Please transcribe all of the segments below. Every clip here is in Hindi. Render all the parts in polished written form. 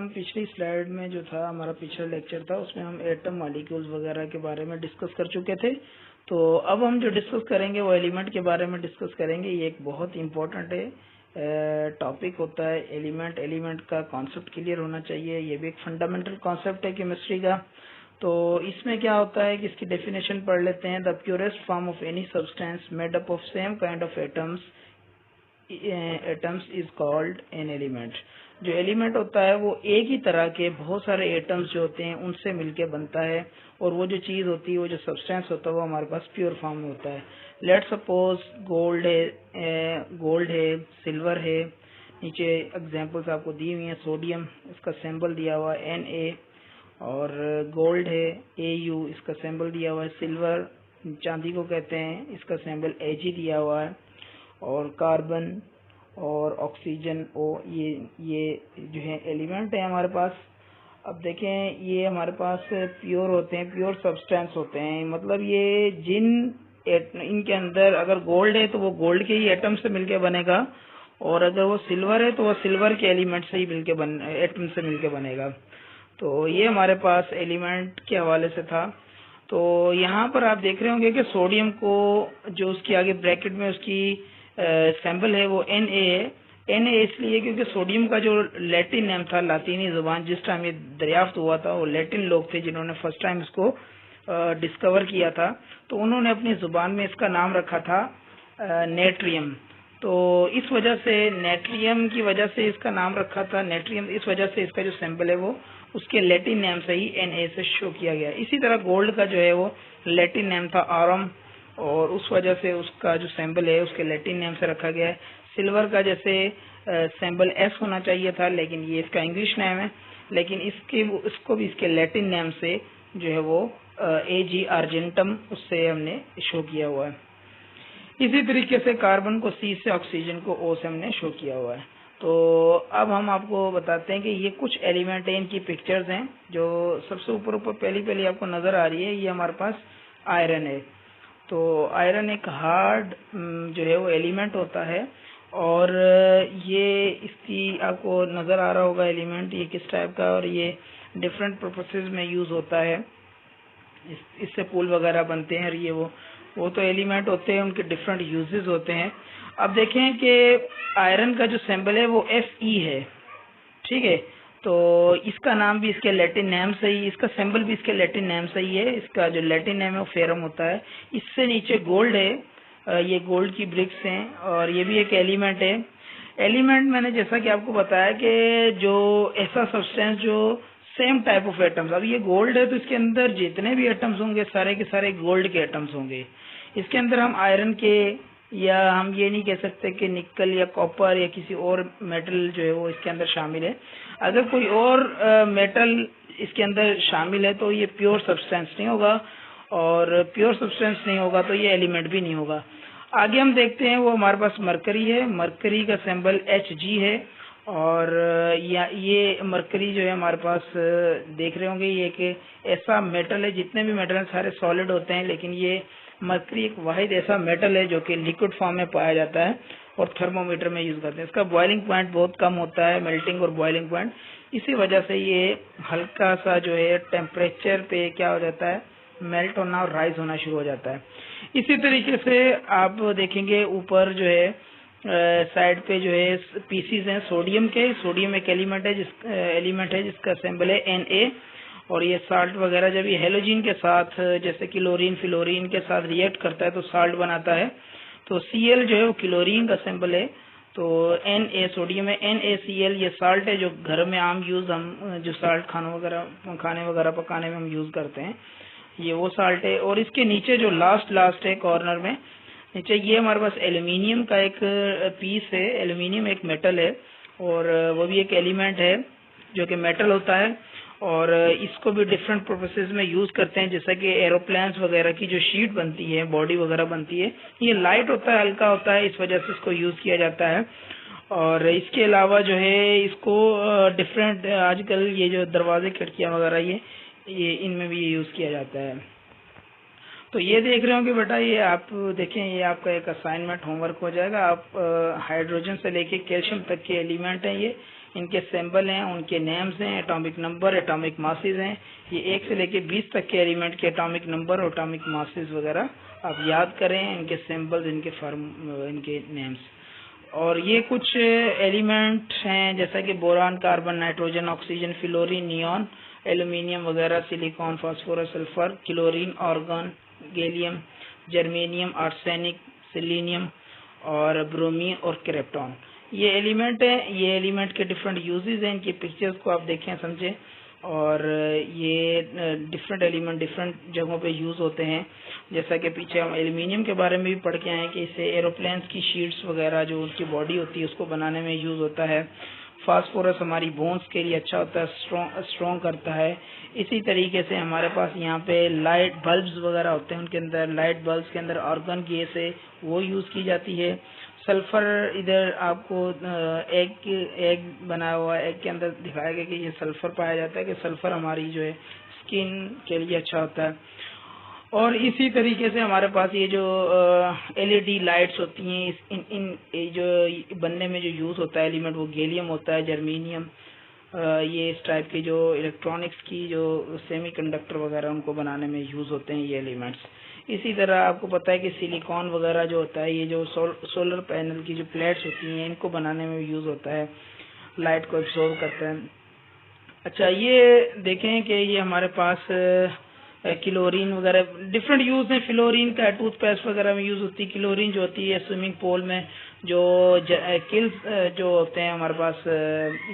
हम पिछली स्लाइड में जो था हमारा पिछला लेक्चर था उसमें हम एटम मॉलिक्यूल्स वगैरह के बारे में डिस्कस कर चुके थे। तो अब हम जो डिस्कस करेंगे वो एलिमेंट के बारे में डिस्कस करेंगे। ये एक बहुत इम्पोर्टेंट है टॉपिक होता है एलिमेंट। एलिमेंट का कॉन्सेप्ट क्लियर होना चाहिए। ये भी एक फंडामेंटल कॉन्सेप्ट है केमिस्ट्री का। तो इसमें क्या होता है कि इसकी डेफिनेशन पढ़ लेते हैं। The purest form of any substance made up of same kind of atoms is called an element. जो एलिमेंट होता है वो एक ही तरह के बहुत सारे एटम्स जो होते हैं उनसे मिलके बनता है, और वो जो चीज होती है, वो जो सब्सटेंस होता है वो हमारे पास प्योर फॉर्म में होता है। लेट सपोज गोल्ड है, सिल्वर है। नीचे एग्जांपल्स आपको दी हुई है। सोडियम, इसका सिंबल दिया हुआ है Na, और गोल्ड है Au, इसका सिंबल दिया हुआ है। सिल्वर चांदी को कहते हैं, इसका सिंबल Ag दिया हुआ है। और कार्बन और ऑक्सीजन O, ये जो है एलिमेंट है हमारे पास। अब देखें, ये हमारे पास प्योर होते हैं, प्योर सब्सटेंस होते हैं। मतलब ये इनके अंदर अगर गोल्ड है तो वो गोल्ड के ही एटम से मिलके बनेगा, और अगर वो सिल्वर है तो वो सिल्वर के एलिमेंट से ही एटम से मिलके बनेगा। तो ये हमारे पास एलिमेंट के हवाले से था। तो यहाँ पर आप देख रहे होंगे कि सोडियम को जो उसकी आगे ब्रैकेट में उसकी सिंबल है वो Na है। Na इसलिए क्योंकि सोडियम का जो लैटिन नेम था, लातीनी जुबान, जिस टाइम ये दरियाफ्त हुआ था वो लैटिन लोग थे जिन्होंने फर्स्ट टाइम इसको डिस्कवर किया था। तो उन्होंने अपनी जुबान में इसका नाम रखा था नेट्रियम। तो इस वजह से नेट्रियम की वजह से इसका नाम रखा था नेट्रियम। इस वजह से इसका जो सिंबल है वो उसके लैटिन नेम से ही Na से शो किया गया। इसी तरह गोल्ड का जो है वो लैटिन नेम था आरम, और उस वजह से उसका जो सिंबल है उसके लैटिन नेम से रखा गया है। सिल्वर का जैसे सिंबल S होना चाहिए था, लेकिन ये इसका इंग्लिश नेम है, लेकिन इसको भी इसके लैटिन नेम से जो है वो Ag आर्जेंटम उससे हमने शो किया हुआ है। इसी तरीके से कार्बन को C से, ऑक्सीजन को O से हमने शो किया हुआ है। तो अब हम आपको बताते हैं कि ये कुछ एलिमेंट है, इनकी पिक्चर्स हैं। जो सबसे ऊपर पहली आपको नजर आ रही है, ये हमारे पास आयरन है। तो आयरन एक हार्ड जो है वो एलिमेंट होता है, और ये इसकी आपको नजर आ रहा होगा एलिमेंट ये किस टाइप का, और ये डिफरेंट पर्पसेस में यूज होता है। इससे पुल वगैरह बनते हैं, और ये वो तो एलिमेंट होते हैं, उनके डिफरेंट यूजेस होते हैं। अब देखें कि आयरन का जो सिंबल है वो Fe है, ठीक है। तो इसका नाम भी इसके लैटिन नेम से ही, इसका सिंबल भी इसके लैटिन नेम से ही है। इसका जो लैटिन नेम है वो फेरम होता है। इससे नीचे गोल्ड है, ये गोल्ड की ब्रिक्स हैं, और ये भी एक एलिमेंट है। एलिमेंट मैंने जैसा कि आपको बताया कि जो ऐसा सब्सटेंस जो सेम टाइप ऑफ एटम्स, अब ये गोल्ड है तो इसके अंदर जितने भी एटम्स होंगे सारे के सारे गोल्ड के एटम्स होंगे। इसके अंदर हम आयरन के, या हम ये नहीं कह सकते कि निकल या कॉपर या किसी और मेटल जो है वो इसके अंदर शामिल है। अगर कोई और मेटल इसके अंदर शामिल है तो ये प्योर सब्सटेंस नहीं होगा, और प्योर सब्सटेंस नहीं होगा तो ये एलिमेंट भी नहीं होगा। आगे हम देखते हैं, वो हमारे पास मरकरी है। मरकरी का सिंबल Hg है, और ये मरकरी जो है हमारे पास देख रहे होंगे, ये एक ऐसा मेटल है, जितने भी मेटल हैं सारे सॉलिड होते हैं, लेकिन ये मरकरी एक वाहिद ऐसा मेटल है जो कि लिक्विड फॉर्म में पाया जाता है और थर्मोमीटर में यूज करते हैं। इसका बॉइलिंग पॉइंट बहुत कम होता है, मेल्टिंग और बॉइलिंग पॉइंट। इसी वजह से ये हल्का सा जो है टेम्परेचर पे क्या हो जाता है, मेल्ट होना और राइज होना शुरू हो जाता है। इसी तरीके से आप देखेंगे ऊपर जो है साइड पे जो है पीसीज हैं सोडियम के। सोडियम एक एलिमेंट है जिसका सिंबल है Na, और ये साल्ट वगैरह जब ये हेलोजिन के साथ जैसे क्लोरीन फिलोरीन के साथ रिएक्ट करता है तो साल्ट बनाता है। तो Cl जो है वो क्लोरीन का सिंबल है। तो Na सोडियम है, NaCl ये साल्ट है जो घर में आम यूज, हम जो साल्ट खाने वगैरह पकाने में हम यूज करते हैं, ये वो साल्ट है। और इसके नीचे जो लास्ट है कॉर्नर में नीचे, ये हमारे पास एल्यूमिनियम का एक पीस है। एल्यूमिनियम एक मेटल है, और वो भी एक एलिमेंट है जो कि मेटल होता है, और इसको भी डिफरेंट पर्पसेस में यूज करते हैं, जैसा कि एरोप्लेन्स वगैरह की जो शीट बनती है, बॉडी वगैरह बनती है, ये लाइट होता है, हल्का होता है, इस वजह से इसको यूज किया जाता है। और इसके अलावा जो है इसको डिफरेंट आजकल ये जो दरवाजे खिड़कियां वगैरह ये इनमें भी यूज किया जाता है। तो ये देख रहे होंगे बेटा, ये आप देखें, ये आपका एक असाइनमेंट होमवर्क हो जाएगा। आप हाइड्रोजन से लेके कैल्शियम तक के एलिमेंट हैं, इनके सिंबल हैं, उनके नेम्स हैं, एटॉमिक नंबर, एटॉमिक मासेस हैं। ये 1 से लेके 20 तक के एलिमेंट के एटॉमिक नंबर और एटॉमिक मासेस वगैरह आप याद करें, इनके सिंबल्स, इनके इनके नेम्स। और ये कुछ एलिमेंट हैं जैसा कि boron, carbon, nitrogen, oxygen, fluorine, neon, aluminium वगैरह, silicon, phosphorus, sulphur, chlorine, argon, gallium, germanium, arsenic, selenium और ब्रोमीन और क्रिप्टॉन। ये एलिमेंट है। ये एलिमेंट के डिफरेंट यूजेस हैं। इनकी पिक्चर्स को आप देखें, समझें। और ये डिफरेंट एलिमेंट डिफरेंट जगहों पे यूज होते हैं। जैसा कि पीछे हम एल्यूमिनियम के बारे में भी पढ़ के आए हैं कि इसे एरोप्लेन्स की शीट्स वगैरह जो उनकी बॉडी होती है उसको बनाने में यूज होता है। फास्फोरस हमारी बोन्स के लिए अच्छा होता है, स्ट्रॉन्ग करता है। इसी तरीके से हमारे पास यहाँ पे लाइट बल्ब्स वगैरह होते हैं, उनके अंदर लाइट बल्ब्स के अंदर आर्गन गैस है, वो यूज की जाती है। सल्फर, इधर आपको एग बनाया हुआ एग के अंदर दिखाया गया कि ये सल्फर पाया जाता है कि सल्फर हमारी जो है स्किन के लिए अच्छा होता है। और इसी तरीके से हमारे पास ये जो एलईडी लाइट्स होती हैं, इन जो बनने में जो यूज होता है एलिमेंट, वो गैलियम होता है, जर्मेनियम, ये इस टाइप के जो इलेक्ट्रॉनिक्स की जो सेमीकंडक्टर वगैरह उनको बनाने में यूज होते हैं ये एलिमेंट्स। इसी तरह आपको पता है कि सिलिकॉन वगैरह जो होता है, ये जो सोलर पैनल की जो प्लेट्स होती हैं इनको बनाने में यूज होता है, लाइट को एब्सॉर्ब करता है। अच्छा, ये देखें कि ये हमारे पास क्लोरीन वगैरह डिफरेंट यूज है। फ्लोरीन का टूथपेस्ट वगैरह में यूज होती है। क्लोरीन जो होती है स्विमिंग पूल में जो किल्स जो होते हैं हमारे पास,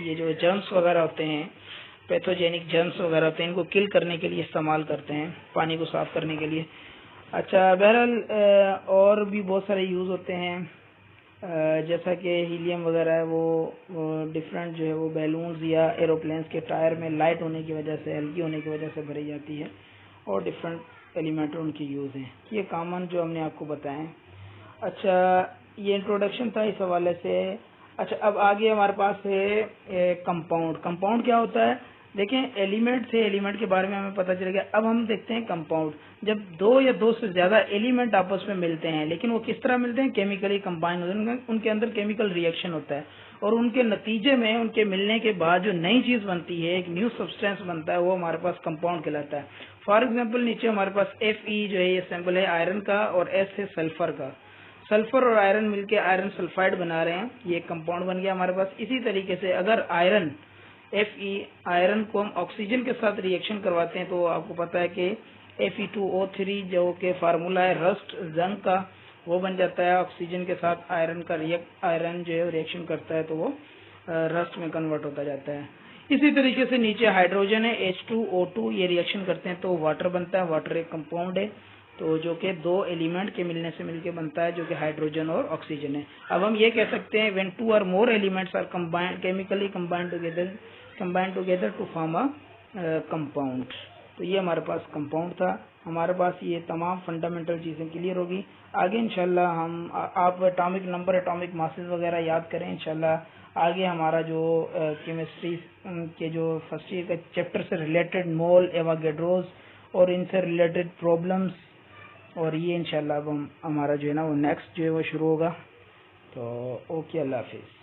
ये जो जर्म्स वगैरह होते हैं, पैथोजेनिक जर्म्स वगैरह होते हैं, इनको किल करने के लिए इस्तेमाल करते हैं, पानी को साफ करने के लिए। अच्छा, बहरहाल और भी बहुत सारे यूज होते हैं, जैसा कि हीलियम वगैरह है, वो डिफरेंट जो है वो बैलून्स या एरोप्लेन्स के टायर में लाइट होने की वजह से, हल्की होने की वजह से भरी जाती है। और डिफरेंट एलिमेंट उनकी यूज हैं, ये कॉमन जो हमने आपको बताएं। अच्छा, ये इंट्रोडक्शन था इस हवाले से। अच्छा, अब आगे हमारे पास है कंपाउंड। कंपाउंड क्या होता है? देखें, एलिमेंट थे, एलिमेंट के बारे में हमें पता चल गया। अब हम देखते हैं कंपाउंड। जब दो या दो से ज्यादा एलिमेंट आपस में मिलते हैं, लेकिन वो किस तरह मिलते हैं? केमिकली कंबाइन होते हैं, उनके अंदर केमिकल रिएक्शन होता है और उनके नतीजे में, उनके मिलने के बाद जो नई चीज बनती है, एक न्यू सब्सटेंस बनता है, वो हमारे पास कंपाउंड कहलाता है। फॉर एग्जाम्पल, नीचे हमारे पास Fe जो है ये सैंपल है आयरन का और S है सल्फर का। सल्फर और आयरन मिलके आयरन सल्फाइड बना रहे हैं, ये कंपाउंड बन गया हमारे पास। इसी तरीके से अगर आयरन Fe आयरन को हम ऑक्सीजन के साथ रिएक्शन करवाते हैं तो आपको पता है कि Fe2O3 जो कि फार्मूला है रस्ट जंग का, वो बन जाता है। ऑक्सीजन के साथ आयरन का आयरन जो है रिएक्शन करता है तो वो रस्ट में कन्वर्ट होता जाता है। इसी तरीके से नीचे हाइड्रोजन है H2O2, ये रिएक्शन करते हैं तो वाटर बनता है। वाटर एक कंपाउंड है तो जो कि दो एलिमेंट के मिलने से मिलके बनता है, जो कि हाइड्रोजन और ऑक्सीजन है। अब हम ये कह सकते हैं when 2 or more elements are combined, chemically combined together to form a compound. तो ये हमारे पास कंपाउंड था। हमारे पास ये तमाम फंडामेंटल चीजें क्लियर होगी। आगे इंशाल्लाह हम आप एटॉमिक नंबर, एटॉमिक मासेस वगैरह याद करें। इंशाल्लाह आगे हमारा जो केमिस्ट्री के जो फर्स्ट ईयर का चैप्टर से रिलेटेड मोल, एवोगैड्रोस और इनसे रिलेटेड प्रॉब्लम्स, और ये इंशाल्लाह अब हम हमारा जो है ना वो नेक्स्ट जो है वो शुरू होगा। तो ओके, अल्लाह हाफिज।